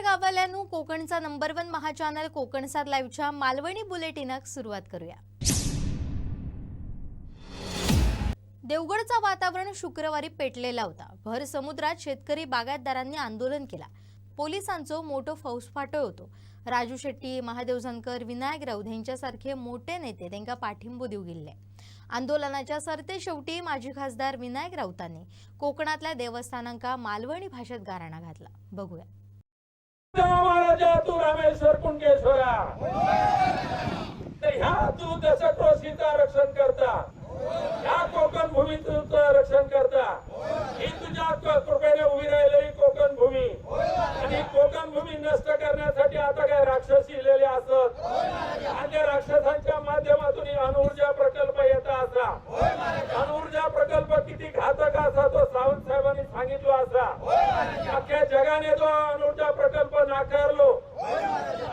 नमस्कार गावाल्यांनो, कोकणचा नंबर 1 महाचॅनल कोकणसाद लाईव्हच्या मालवणी बुलेटिनाक सुरुवात करूया। देवगडचा वातावरण शुक्रवारी पेटलेला होता। भर समुद्रात शेतकरी बागायतदारांनी आंदोलन केला। पोलिसांचो मोठो फौजफाटो होतो। राजू शेट्टी, महादेव जानकर, विनायक राऊत यांच्यासारखे मोठे नेते त्यांना पाठिंबो देऊ गेले। आंदोलनाच्या सरते शेवटी माजी खासदार विनायक राऊतांनी कोकणातल्या देवस्थानांका मालवणी भाषेत गाराणा घातला। बघूया। महाराजा तू रामेश्वर कुंडेश्वरा ह्या तू दशक्रोशीचा रक्षण करता, ह्या कोकण भूमीचं रक्षण करता। ही तुझ्या कृपेने उभी राहिलेली कोकण भूमी आणि कोकण भूमी नष्ट करण्यासाठी आता काय राक्षस इलेले असत आणि त्या राक्षसांच्या माध्यमातून अणुऊर्जा प्रकल्प येता असा। अणुऊर्जा प्रकल्प किती घातक असा तो सावंत साहेबांनी सांगितलं असा। अख्ख्या जगाने तो अणुऊर्जा प्रकल्प नाकारलो।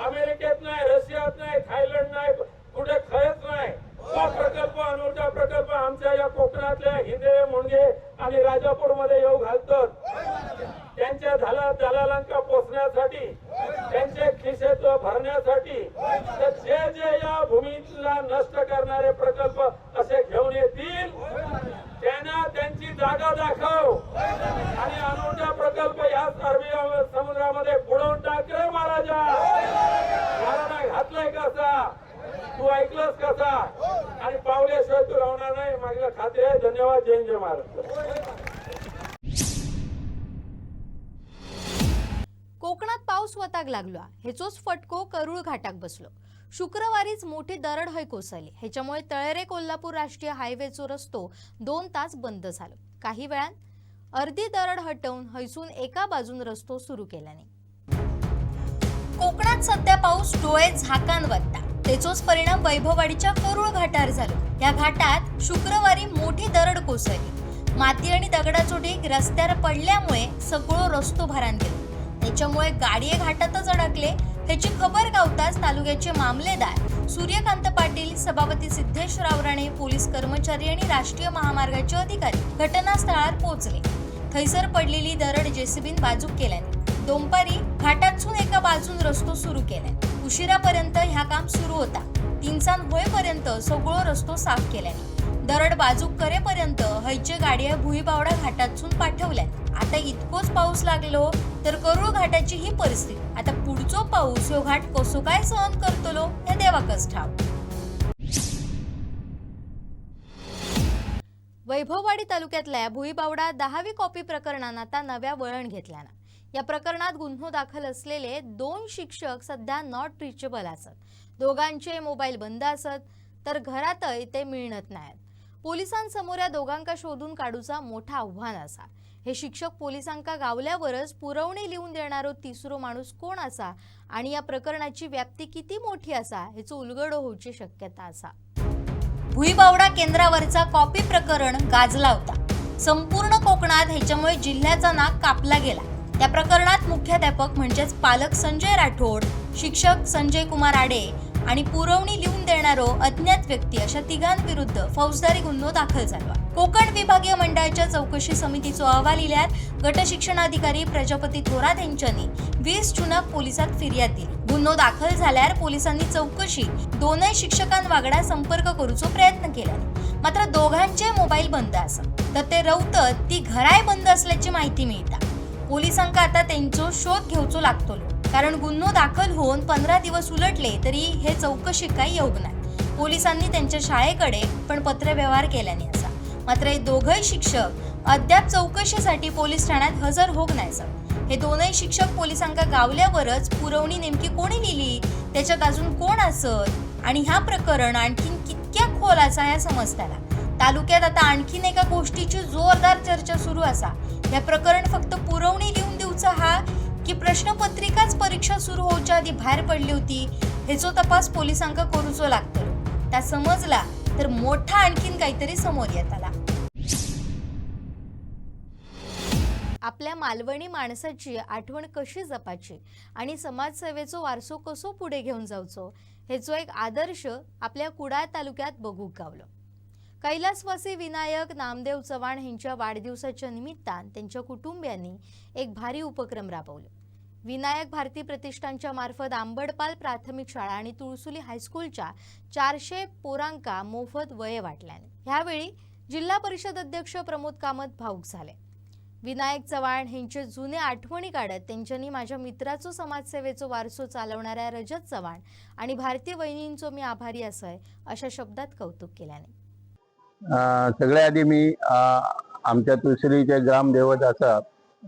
अमेरिकेत नाही, रशियात नाही, थायलंड नाही, कुठे खरंच नाही। तो प्रकल्प अणुऊर्जा प्रकल्प आमच्या या कोकणातल्या हिंदे, मुंडगे आणि राजापूर मध्ये येऊ घालतात। त्यांच्या दलालांका पोचण्यासाठी, त्यांचे खिसे भरण्यासाठी जे जे या भूमीला नष्ट करणारे प्रकल्प असे घेऊन येतील त्यांना त्यांची जागा दाखव आणि अणुऊर्जा प्रकल्प या अरबी समुद्रामध्ये बुडवून टाक रे महाराजा। महाराणा घातलाय कसा, तू ऐकलंस कसा आणि पावल्याशिवाय तू राहणार नाही, माझ्या खात्री आहे। धन्यवाद। जय जय महाराष्ट्र। कोकणात पाऊस वताक लागला। हेचोच फटको करूळ घाटाक बसलो। शुक्रवारीच मोठी दरड हय कोसळली। ह्याच्यामुळे तळेरे कोल्हापूर राष्ट्रीय हायवेचो रस्तो 2 तास बंद झालो। काही वेळान अर्धी दरड हटवून हैसून एका बाजून रस्तो सुरू केल्याने कोकणात सध्या पाऊस डोळे झाकान वत्ता। तेचोच परिणाम वैभववाडीच्या करूळ घाटार झालो। या घाटात शुक्रवारी मोठी दरड कोसळली। माती आणि दगडाचो ढीग रस्त्यावर पडल्यामुळे सगळो रस्तो भरान गेलो। त्याच्यामुळे गाडीये घाटातच अडकले। ह्याची खबर गावताच तालुक्याचे मामलेदार सूर्यकांत पाटील, सभापती सिद्धेश रावराणे, पोलीस कर्मचारी आणि राष्ट्रीय महामार्गाचे अधिकारी घटनास्थळावर पोहोचले। थैसर पडलेली दरड जेसीबीन बाजूक केल्याने दोंपारी घाटातून एका बाजून रस्तो सुरू केला। उशिरापर्यंत ह्या काम सुरू होता। 3 सांज होईपर्यंत सगळो रस्तो साफ केल्याने दरड बाजूक करेपर्यंत हैचे गाड्या भुईबावडा घाटातून पाठवल्या। आता इतकोच पाऊस लागलो तर करूळ घाटाची ही परिस्थिती। आता पुढचो पाऊस ह्यो घाट कसो काय सहन करतलो हे देवाकच ठाव। वैभववाडी तालुक्यातल्या भुईबावडा 10वी कॉपी प्रकरणात आता नव्या वळण घेतल्यानं या प्रकरणात गुन्हा दाखल असलेले 2 शिक्षक सध्या नॉट रिचेबल असत। दोघांचे मोबाईल बंद असत तर घरातही ते मिळत नाहीत। पोलिसांसमोर या दोघांका शोधून काढूचा मोठा आव्हान असा। हे शिक्षक पोलिसांका गावल्यावरच पुरवणी लिहून देणारो तिसरो माणूस कोण असा आणि या प्रकरणाची व्याप्ती किती मोठी असा ह्याचं उलगड होऊची शक्यता असा। भुईबावडा केंद्रावरचा कॉपी प्रकरण गाजला होता। संपूर्ण कोकणात ह्याच्यामुळे जिल्ह्याचा नाक कापला गेला। त्या प्रकरणात मुख्याध्यापक म्हणजेच पालक संजय राठोड, शिक्षक संजय कुमार आडे आणि पुरवणी लिहून देणारो अज्ञात व्यक्ती अशा तिघांविरुद्ध फौजदारी गुन्हा दाखल झाला। कोकण विभागीय मंडळाच्या चौकशी समितीचो अहवाल इल्यात गट शिक्षणाधिकारी प्रजापती थोरात यांच्यानी 20 जूनक पोलिसात फिर्याद दिली। गुन्हा दाखल झाल्यावर पोलिसांनी चौकशी दोनही शिक्षकांवांगडा संपर्क करूचो प्रयत्न केला। मात्र दोघांचे मोबाईल बंद असत तर ते रवतत ती घराय बंद असल्याची माहिती मिळता। पोलिसांका आता त्यांचो शोध घेऊचो लागतो, कारण गुन्हा दाखल होऊन 15 दिवस उलटले तरी हे चौकशी काही योग नाही। पोलिसांनी त्यांच्या शाळेकडे पण पत्रव्यवहार केल्याने असा। मात्र हे दोघंही शिक्षक अद्याप चौकशीसाठी पोलीस ठाण्यात हजर होग नाही। हे दोनही शिक्षक पोलिसांका गावल्यावरच पुरवणी नेमकी कोणी लिहिली, त्याच्यात अजून कोण असत आणि ह्या प्रकरण आणखीन कितक्या खोल असा या समजताला। तालुक्यात आता आणखीन एका गोष्टीची जोरदार चर्चा सुरू असा। या प्रकरण फक्त पुरवणी लिहून देऊचा हा की प्रश्नपत्रिकाच परीक्षा सुरू होऊच्या आधी बाहेर पडली होती हेचो तपास पोलिसांका करूचो लागतो। त्या समजला तर मोठा आणखीन काहीतरी समोर येत आला। आपल्या मालवणी माणसाची आठवण कशी जपायची आणि समाजसेवेचो वारसो कसो पुढे घेऊन जाऊचो हेचो एक आदर्श आपल्या कुडाळ तालुक्यात बघूक गावलो। कैलासवासी विनायक नामदेव चव्हाण यांच्या वाढदिवसाच्या निमित्तान त्यांच्या कुटुंबियांनी एक भारी उपक्रम राबवलो। विनायक भारती प्रतिष्ठानच्या मार्फत आंबडपाल प्राथमिक शाळा आणि तुळसुली हायस्कूलच्या 400 पोरांका मोफत वये वाटल्याने ह्यावेळी जिल्हा परिषद अध्यक्ष प्रमोद कामत भाऊक झाले. विनायक चव्हाण यांचे जुने आठवणी काढत त्यांच्यानी माझ्या मित्राचो समाजसेवेचो वारसो चालवणाऱ्या रजत चव्हाण आणि भारतीय वहिनींचो मी आभारी असय अशा शब्दात कौतुक केल्याने सगळ्या आधी मी आमच्या तुळसुलीचे ग्रामदैवत असा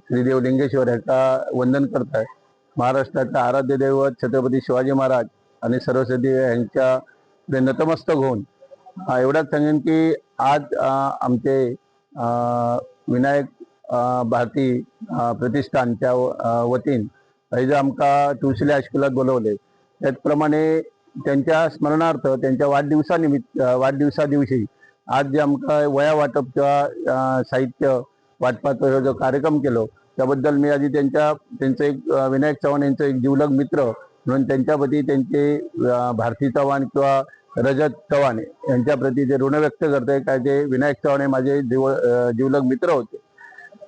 श्रीदेव लिंगेश्वर ह्याचा वंदन करताय. महाराष्ट्राचा आराध्य दैवत छत्रपती शिवाजी महाराज आणि सरस्वती यांच्या नतमस्तक होऊन एवढंच सांगेन की आज आमचे विनायक भारती प्रतिष्ठानच्या वतीन हे आमका तुळसुली हायस्कुलात बोलवले. त्याचप्रमाणे त्यांच्या स्मरणार्थ त्यांच्या वाढदिवसा दिवशी आज जे आमका वया वाटप किंवा साहित्य वाटपाचा जो कार्यक्रम केलो त्याबद्दल मी आधी त्यांचं एक विनायक चव्हाण यांचं एक जिवलग मित्र म्हणून त्यांच्या प्रती त्यांचे भारती चव्हाण किंवा रजत चव्हाण यांच्या प्रती जे ऋण व्यक्त करते काय ते विनायक चव्हाण हे माझे जिवलग मित्र होते.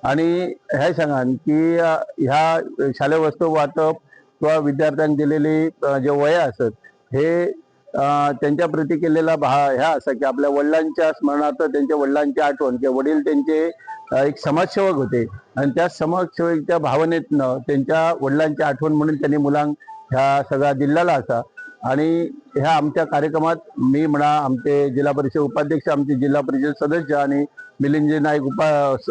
आणि हे सांगान की ह्या शालेय वस्तू वाटप किंवा विद्यार्थ्यांनी दिलेली जे वया असत हे त्यांच्या प्रती केलेला ह्या असा की आपल्या वडिलांच्या स्मरणार्थ त्यांच्या वडिलांची आठवण किंवा वडील त्यांचे एक समाजसेवक होते आणि त्या समाजसेवकच्या भावनेतनं त्यांच्या वडिलांची आठवण म्हणून त्यांनी मुलांक ह्या सगळा दिलेला असा. आणि ह्या आमच्या कार्यक्रमात मी म्हणा आमचे जिल्हा परिषद उपाध्यक्ष आमचे जिल्हा परिषद सदस्य आणि मिलिंदजी नाईक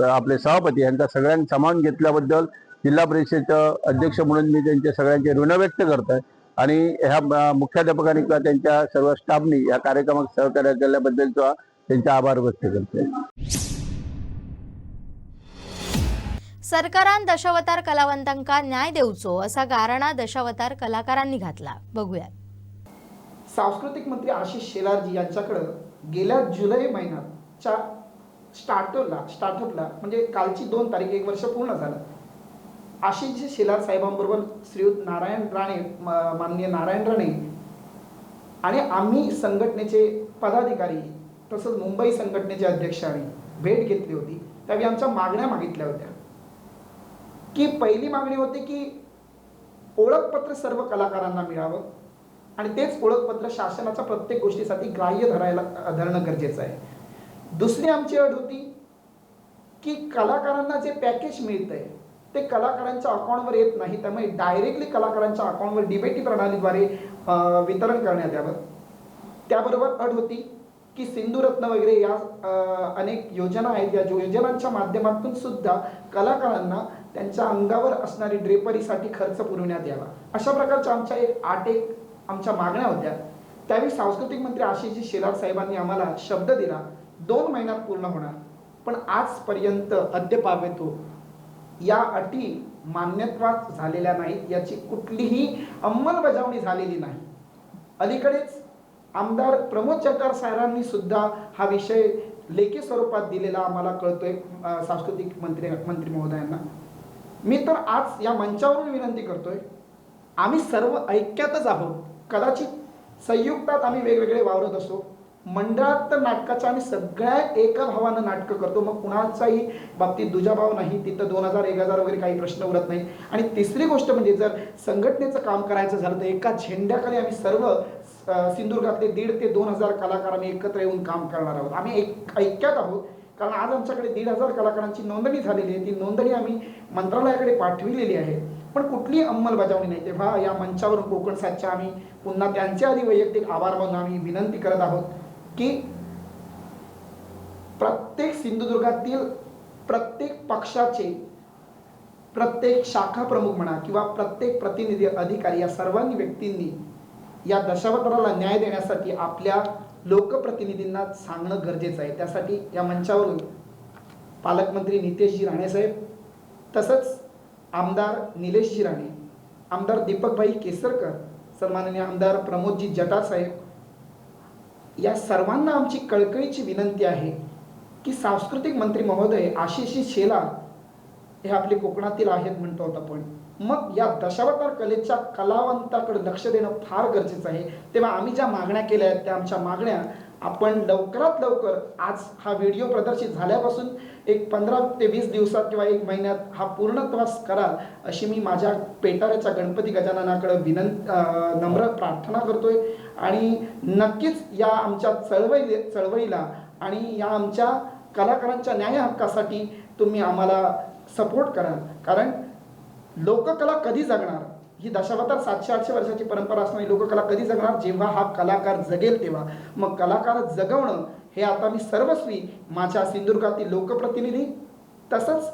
आपले सभापती यांचा सगळ्यांनी सामावून घेतल्याबद्दल जिल्हा परिषदेचं अध्यक्ष म्हणून मी त्यांचे सगळ्यांचे ऋण व्यक्त करतोय. आणि ह्या मुख्याध्यापकांनी किंवा त्यांच्या सर्व स्टाफनी या कार्यक्रमात सहकार्य केल्याबद्दलचा त्यांचे आभार व्यक्त करतोय. सरकारान दशावतार कलावंतांका न्याय देऊचो असा गाराणा दशावतार कलाकारांनी घातला. बघूया. सांस्कृतिक मंत्री आशिष शेलारजी यांच्याकडे गेल्या जुलै महिन्याच्या स्टार्टअपला म्हणजे कालची 2 तारीख 1 वर्ष पूर्ण झालं. आशिषजी शेलार साहेबांबरोबर श्रीयुत नारायण राणे माननीय नारायण राणे आणि आम्ही संघटनेचे पदाधिकारी तसंच मुंबई संघटनेचे अध्यक्षांनी भेट घेतली होती. त्यावेळी आमच्या मागण्या मागितल्या होत्या की पहिली मागणी होती की ओळखपत्र सर्व कलाकारांना मिळावं आणि तेच ओळखपत्र शासनाच्या प्रत्येक गोष्टीसाठी ग्राह्य धरणं गरजेचं आहे. दुसरी आमची अट होती की कलाकारांना जे पॅकेज मिळतंय ते कलाकारांच्या अकाउंटवर येत नाही, त्यामुळे डायरेक्टली कलाकारांच्या अकाउंटवर डीबीटी प्रणालीद्वारे वितरण करण्यात यावं. त्याबरोबर अट होती की सिंधुरत्न वगैरे या अनेक योजना आहेत, या योजनांच्या माध्यमातून सुद्धा कलाकारांना त्यांच्या अंगावर असणारी ड्रेपरीसाठी खर्च पुरवण्यात यावा. अशा प्रकारच्या आमच्या आमच्या मागण्या होत्या. त्यावेळी सांस्कृतिक मंत्री आशिषजी शेलार साहेबांनी आम्हाला शब्द दिला 2 महिन्यात पूर्ण होणार, पण आजपर्यंत अद्ययावतो या अटी मान्यत्वात झालेल्या नाहीत, याची कुठलीही अंमलबजावणी झालेली नाही. अलीकडेच आमदार प्रमोद जगताप साहेबांनी सुद्धा हा विषय लेखी स्वरूपात दिलेला आम्हाला कळतोय सांस्कृतिक मंत्री महोदयांना. मी तर आज या मंचावरून विनंती करतोय, आम्ही सर्व ऐक्यातच आहोत. कदाचित संयुक्तात आम्ही वेगवेगळे वावरत असो, मंडळात तर नाटकाच्या आम्ही सगळ्या एका भावानं नाटकं करतो, मग कुणाचाही बाबतीत दुजाभाव नाही, तिथं 2000 1000 वगैरे काही प्रश्न उरत नाही. आणि तिसरी गोष्ट म्हणजे जर संघटनेचं काम करायचं झालं तर एका झेंड्याखाली आम्ही सर्व सिंधुदुर्गातले 1,500 ते 2,000 कलाकार आम्ही एकत्र येऊन काम करणार आहोत. आम्ही ऐक्यात आहोत, कारण आज आमच्याकडे 1,500 कलाकारांची नोंदणी झालेली आहे. ती नोंदणी आम्ही मंत्रालयाकडे पाठविलेली आहे, पण कुठलीही अंमलबजावणी नाही. तेव्हा या मंचावरून कोकण सातच्या आम्ही पुन्हा त्यांचे आधी वैयक्तिक आभार मानून आम्ही विनंती करत आहोत की प्रत्येक सिंधुदुर्गातील प्रत्येक पक्षाचे प्रत्येक शाखा प्रमुख म्हणा किंवा प्रत्येक प्रतिनिधी अधिकारी या सर्वांनी व्यक्तींनी या दशावताराला न्याय देण्यासाठी आपल्या लोकप्रतिनिधींना सांगणं गरजेचं आहे. त्यासाठी या मंचावरून पालकमंत्री नितेशजी राणे साहेब, तसंच आमदार निलेशजी राणे, आमदार दीपकभाई केसरकर, सन्माननीय आमदार प्रमोदजी जटार साहेब, या सर्वांना आमची कळकळीची विनंती आहे की सांस्कृतिक मंत्री महोदय आशिषजी शेलार हे आपले कोकणातील आहेत म्हणतो होता, पण मग या दशावतार कलेच्या कलावंताकडे लक्ष देणं फार गरजेचं आहे. तेव्हा आम्ही ज्या मागण्या केल्या आहेत त्या आमच्या मागण्या आपण लवकरात लवकर आज हा व्हिडिओ प्रदर्शित झाल्यापासून एक 15 ते 20 दिवसात किंवा 1 महिन्यात हा पूर्णत्वास कराल अशी मी माझ्या पेटाऱ्याच्या गणपती गजाननाकडे नम्र प्रार्थना करतोय. आणि नक्कीच या आमच्या चळवळीला आणि या आमच्या कलाकारांच्या न्याय हक्कासाठी तुम्ही आम्हाला सपोर्ट कराल. कारण लोककला कधी जगणार, ही दशावतार 700-800 वर्षाची परंपरा असणारी लोककला कधी जगणार, जेव्हा हा कलाकार जगेल तेव्हा. मग कलाकार जगवणं हे आता मी सर्वस्वी माझ्या सिंधुदुर्गातील लोकप्रतिनिधी तसंच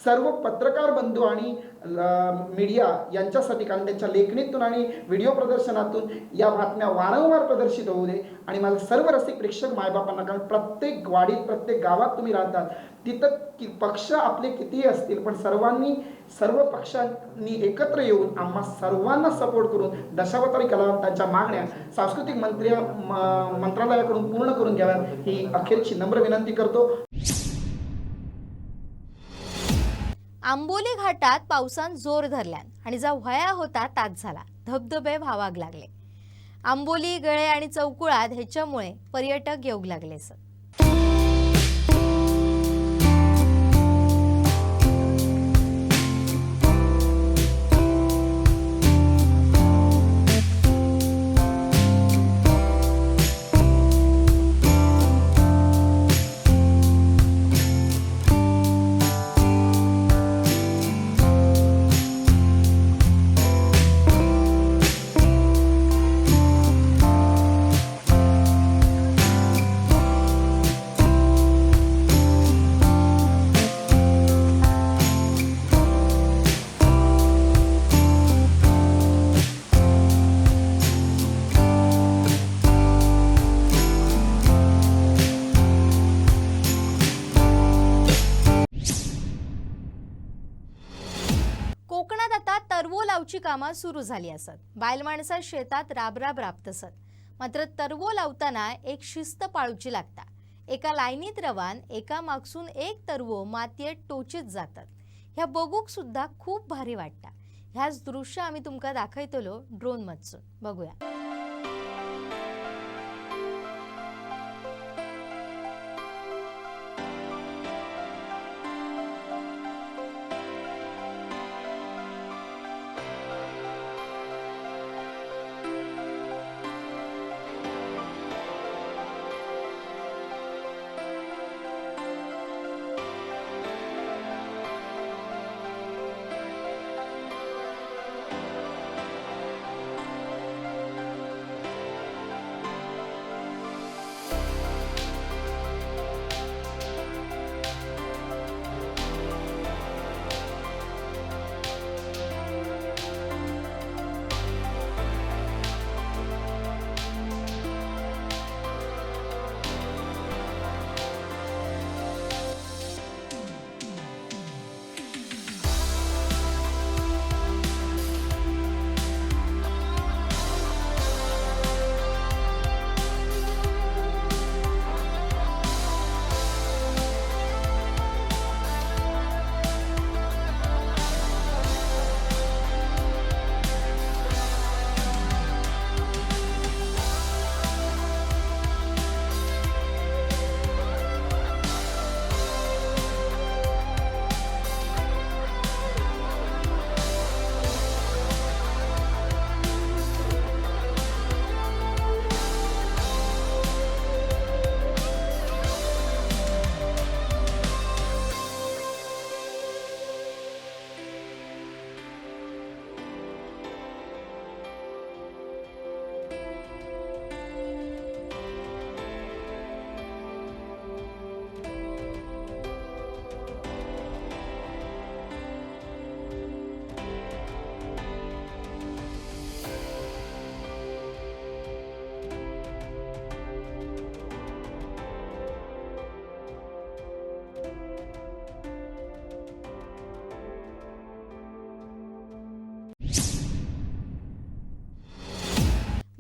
सर्व पत्रकार बंधू आणि मीडिया यांच्यासाठी, कारण त्यांच्या लेखणीतून आणि व्हिडिओ प्रदर्शनातून या बातम्या वारंवार प्रदर्शित होऊ दे. आणि माझं सर्व रसिक प्रेक्षक मायबापांना, कारण प्रत्येक वाडीत प्रत्येक गावात तुम्ही राहतात तिथं पक्ष आपले कितीही असतील पण सर्व पक्षांनी एकत्र येऊन आम्हा सर्वांना सपोर्ट करून दशावतारी कलावंतांच्या मागण्या सांस्कृतिक मंत्रालयाकडून पूर्ण करून घ्याव्यात ही अखेरची नम्र विनंती करतो. आंबोली घाटात पावसान जोर धरल्यान आणि जो व्हया होता ताच झाला. धबधबे व्हावाक लागले. आंबोली, गळे आणि चौकुळात ह्याच्यामुळे पर्यटक येऊक लागले. कोकणात आता तरवो लावची कामं सुरू झाली असत. बायल माणसा शेतात राबराब राबत असत. मात्र तरवो लावताना एक शिस्त पाळूची लागता. एका लाईनीत रवान एका मागसून एक तरवो मातयेत टोचीत जातात. ह्या बघूक सुद्धा खूप भारी वाटता. ह्याच दृश्य आम्ही तुमका दाखयतलो ड्रोन मधसून. बघूया.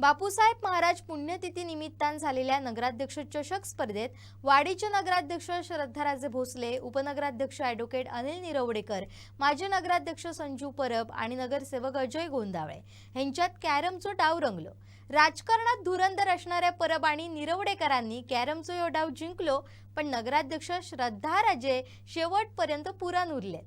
बापूसाहेब महाराज पुण्यतिथी निमित्तान झालेल्या नगराध्यक्ष चषक स्पर्धेत वाडीचे नगराध्यक्ष श्रद्धाराजे भोसले, उपनगराध्यक्ष ॲडव्होकेट अनिल निरवडेकर, माजी नगराध्यक्ष संजू परब आणि नगरसेवक अजय गोंदावळे यांच्यात कॅरमचो डाव रंगलो. राजकारणात धुरंधर असणाऱ्या परब आणि निरवडेकरांनी कॅरमचो यो डाव जिंकलो, पण नगराध्यक्ष श्रद्धा राजे शेवटपर्यंत पुराण उरलेत.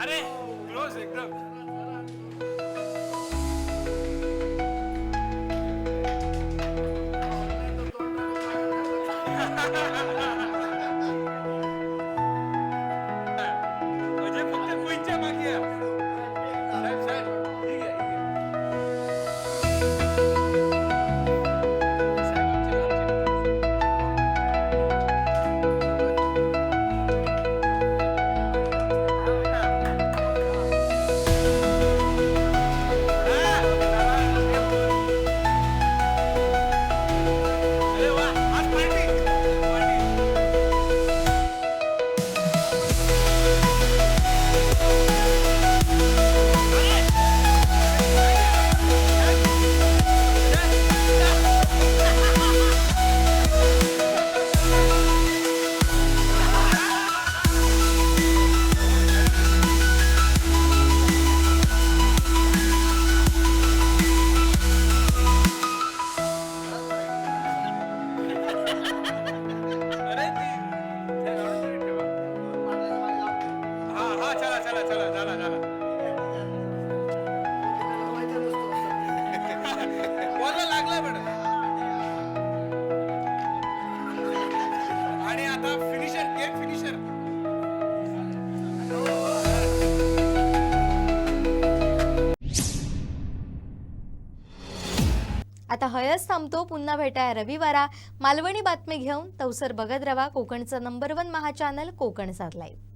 अरे क्लोज एकदम. म्हणजे फक्त क्वीनच्या बाकी आहे. साहेब साहेब ठीक आहे, ठीक आहे. आणि आता फिनिशर गेम फिनिशर. आता हयच थांबतो. पुन्हा भेटाय रविवारा मालवणी बातमी घेऊन. तवसर बघत रवा कोकणचं नंबर 1 महा चॅनल कोकण सात लाईव्ह.